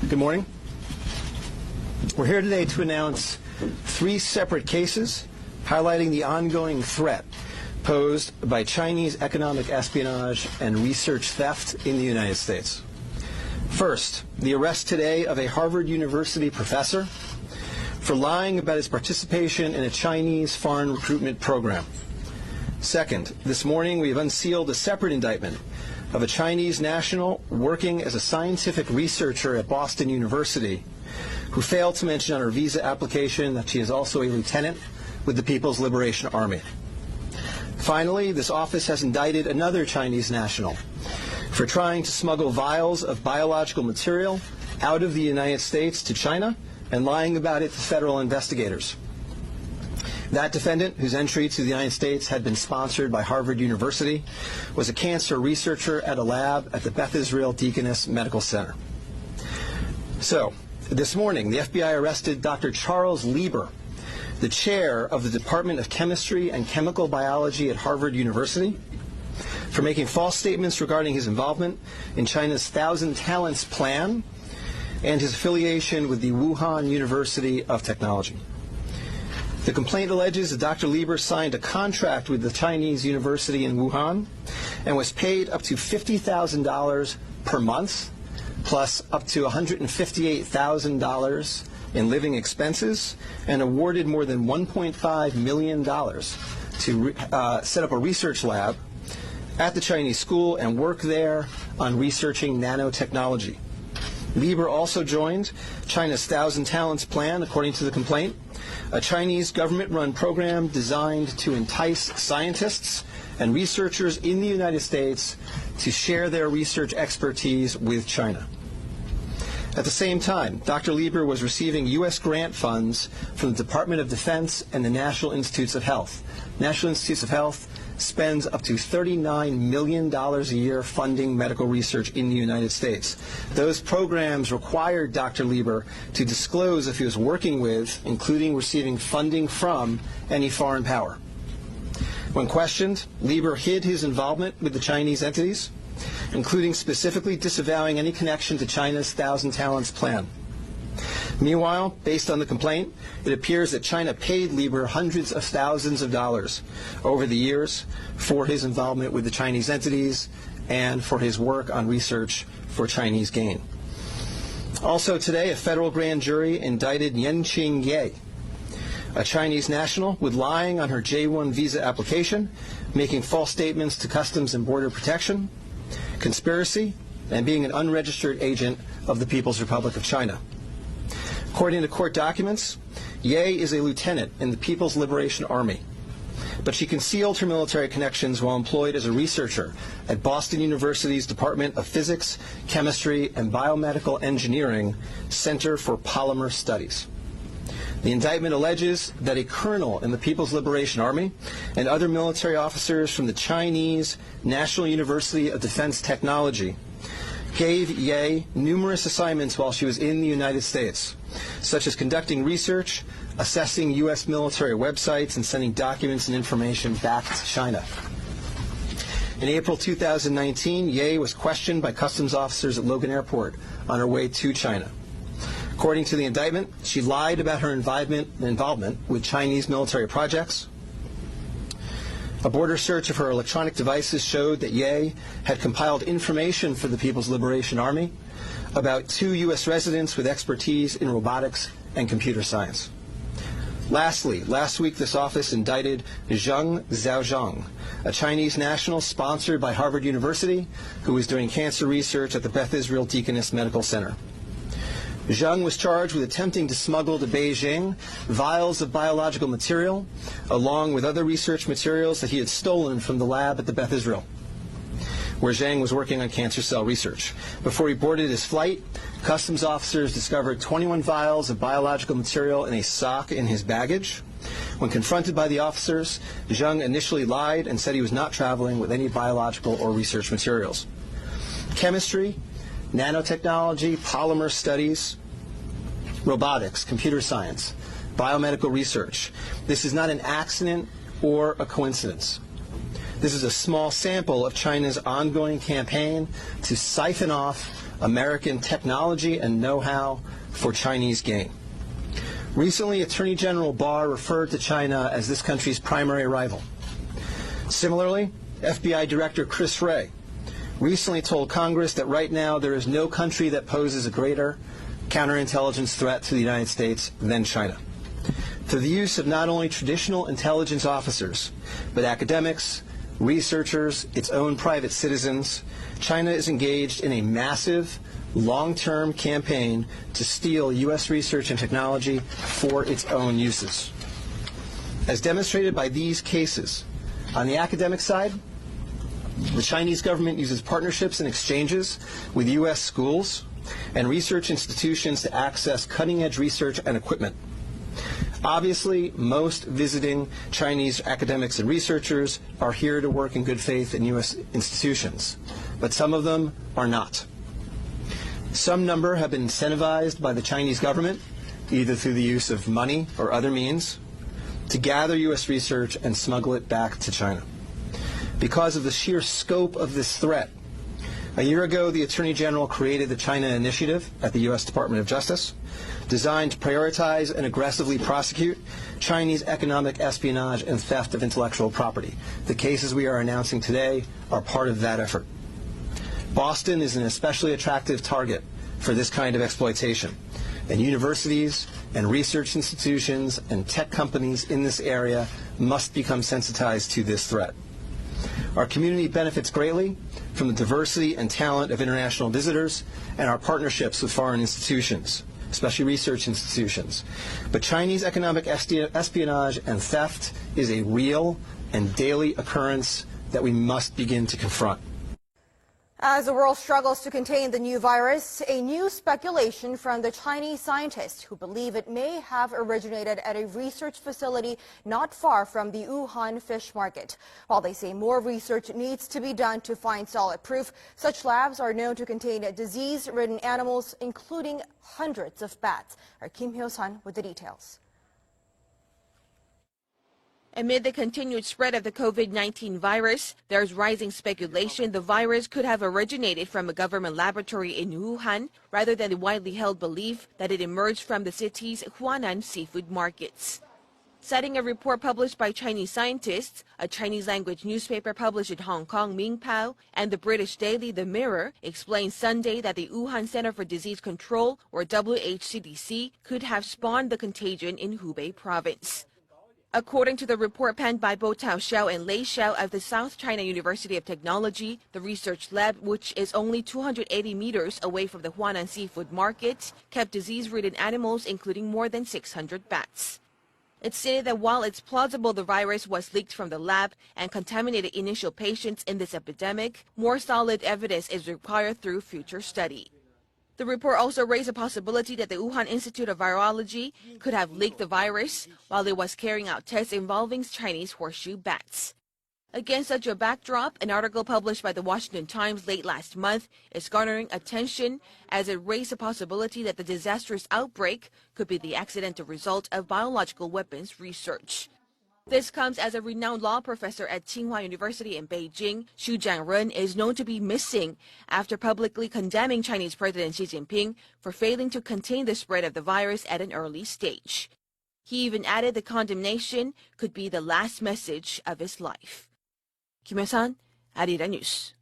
Good morning. We're here today to announce 3 separate cases highlighting the ongoing threat posed by Chinese economic espionage and research theft in the United States. First, the arrest today of a Harvard University professor for lying about his participation in a Chinese foreign recruitment program. Second, this morning we have unsealed a separate indictment of a Chinese national working as a scientific researcher at Boston University who failed to mention on her visa application that she is also a lieutenant with the People's Liberation Army. Finally, this office has indicted another Chinese national for trying to smuggle vials of biological material out of the United States to China and lying about it to federal investigators. That defendant, whose entry to the United States had been sponsored by Harvard University, was a cancer researcher at a lab at the Beth Israel Deaconess Medical Center. So, this morning, the FBI arrested Dr. Charles Lieber, the chair of the Department of Chemistry and Chemical Biology at Harvard University, for making false statements regarding his involvement in China's Thousand Talents Plan and his affiliation with the Wuhan University of Technology. The complaint alleges that Dr. Lieber signed a contract with the Chinese university in Wuhan and was paid up to $50,000 per month, plus up to $158,000 in living expenses, and awarded more than $1.5 million to set up a research lab at the Chinese school and work there on researching nanotechnology. Lieber also joined China's Thousand Talents Plan, according to the complaint, a Chinese government-run program designed to entice scientists and researchers in the United States to share their research expertise with China. At the same time, Dr. Lieber was receiving U.S. grant funds from the Department of Defense and the National Institutes of Health. National Institutes of Health spends up to $39 million a year funding medical research in the United States. Those programs required Dr. Lieber to disclose if he was working with, including receiving funding from, any foreign power. When questioned, Lieber hid his involvement with the Chinese entities, including specifically disavowing any connection to China's Thousand Talents Plan. Meanwhile, based on the complaint, it appears that China paid Lieber hundreds of thousands of dollars over the years for his involvement with the Chinese entities and for his work on research for Chinese gain. Also today, a federal grand jury indicted Yenqing Ye, a Chinese national, with lying on her J-1 visa application, making false statements to Customs and Border Protection, conspiracy, and being an unregistered agent of the People's Republic of China. According to court documents, Ye is a lieutenant in the People's Liberation Army, but she concealed her military connections while employed as a researcher at Boston University's Department of Physics, Chemistry, and Biomedical Engineering Center for Polymer Studies. The indictment alleges that a colonel in the People's Liberation Army and other military officers from the Chinese National University of Defense Technology gave Ye numerous assignments while she was in the United States, such as conducting research, assessing U.S. military websites, and sending documents and information back to China. In April 2019, Ye was questioned by customs officers at Logan Airport on her way to China. According to the indictment, she lied about her involvement with Chinese military projects. A border search of her electronic devices showed that Ye had compiled information for the People's Liberation Army about 2 U.S. residents with expertise in robotics and computer science. Lastly, last week this office indicted Zheng Xiaozhong, a Chinese national sponsored by Harvard University who was doing cancer research at the Beth Israel Deaconess Medical Center. Zheng was charged with attempting to smuggle to Beijing vials of biological material, along with other research materials that he had stolen from the lab at the Beth Israel, where Zheng was working on cancer cell research. Before he boarded his flight, customs officers discovered 21 vials of biological material in a sock in his baggage. When confronted by the officers, Zheng initially lied and said he was not traveling with any biological or research materials. Chemistry, nanotechnology, polymer studies, robotics, computer science, biomedical research. This is not an accident or a coincidence. This is a small sample of China's ongoing campaign to siphon off American technology and know-how for Chinese gain. Recently, Attorney General Barr referred to China as this country's primary rival. Similarly, FBI Director Chris Wray recently told Congress that right now there is no country that poses a greater counterintelligence threat to the United States than China. Through the use of not only traditional intelligence officers, but academics, researchers, its own private citizens, China is engaged in a massive, long-term campaign to steal U.S. research and technology for its own uses. As demonstrated by these cases, on the academic side, the Chinese government uses partnerships and exchanges with U.S. schools and research institutions to access cutting-edge research and equipment. Obviously, most visiting Chinese academics and researchers are here to work in good faith in U.S. institutions, but some of them are not. Some number have been incentivized by the Chinese government, either through the use of money or other means, to gather U.S. research and smuggle it back to China. Because of the sheer scope of this threat, a year ago, the Attorney General created the China Initiative at the U.S. Department of Justice, designed to prioritize and aggressively prosecute Chinese economic espionage and theft of intellectual property. The cases we are announcing today are part of that effort. Boston is an especially attractive target for this kind of exploitation, and universities and research institutions and tech companies in this area must become sensitized to this threat. Our community benefits greatly from the diversity and talent of international visitors and our partnerships with foreign institutions, especially research institutions. But Chinese economic espionage and theft is a real and daily occurrence that we must begin to confront. As the world struggles to contain the new virus, a new speculation from the Chinese scientists who believe it may have originated at a research facility not far from the Wuhan fish market. While they say more research needs to be done to find solid proof, such labs are known to contain disease-ridden animals, including hundreds of bats. Our Kim Hyo-sun with the details. Amid the continued spread of the COVID-19 virus, there's rising speculation the virus could have originated from a government laboratory in Wuhan rather than the widely held belief that it emerged from the city's Huanan seafood markets. Citing a report published by Chinese scientists, a Chinese-language newspaper published in Hong Kong, Mingpao, and the British daily The Mirror explained Sunday that the Wuhan Center for Disease Control, or WHCDC, could have spawned the contagion in Hubei province. According to the report penned by Bo Tao-xiao and Lei Xiao of the South China University of Technology, the research lab, which is only 280 meters away from the Huanan seafood market, kept disease-ridden animals, including more than 600 bats. It stated that while it's plausible the virus was leaked from the lab and contaminated initial patients in this epidemic, more solid evidence is required through future study. The report also raised a possibility that the Wuhan Institute of Virology could have leaked the virus while it was carrying out tests involving Chinese horseshoe bats. Against such a backdrop, an article published by the Washington Times late last month is garnering attention as it raised a possibility that the disastrous outbreak could be the accidental result of biological weapons research. This comes as a renowned law professor at Tsinghua University in Beijing, Xu Jianren, is known to be missing after publicly condemning Chinese President Xi Jinping for failing to contain the spread of the virus at an early stage. He even added the condemnation could be the last message of his life. Kim Hyo-sun, Arirang News.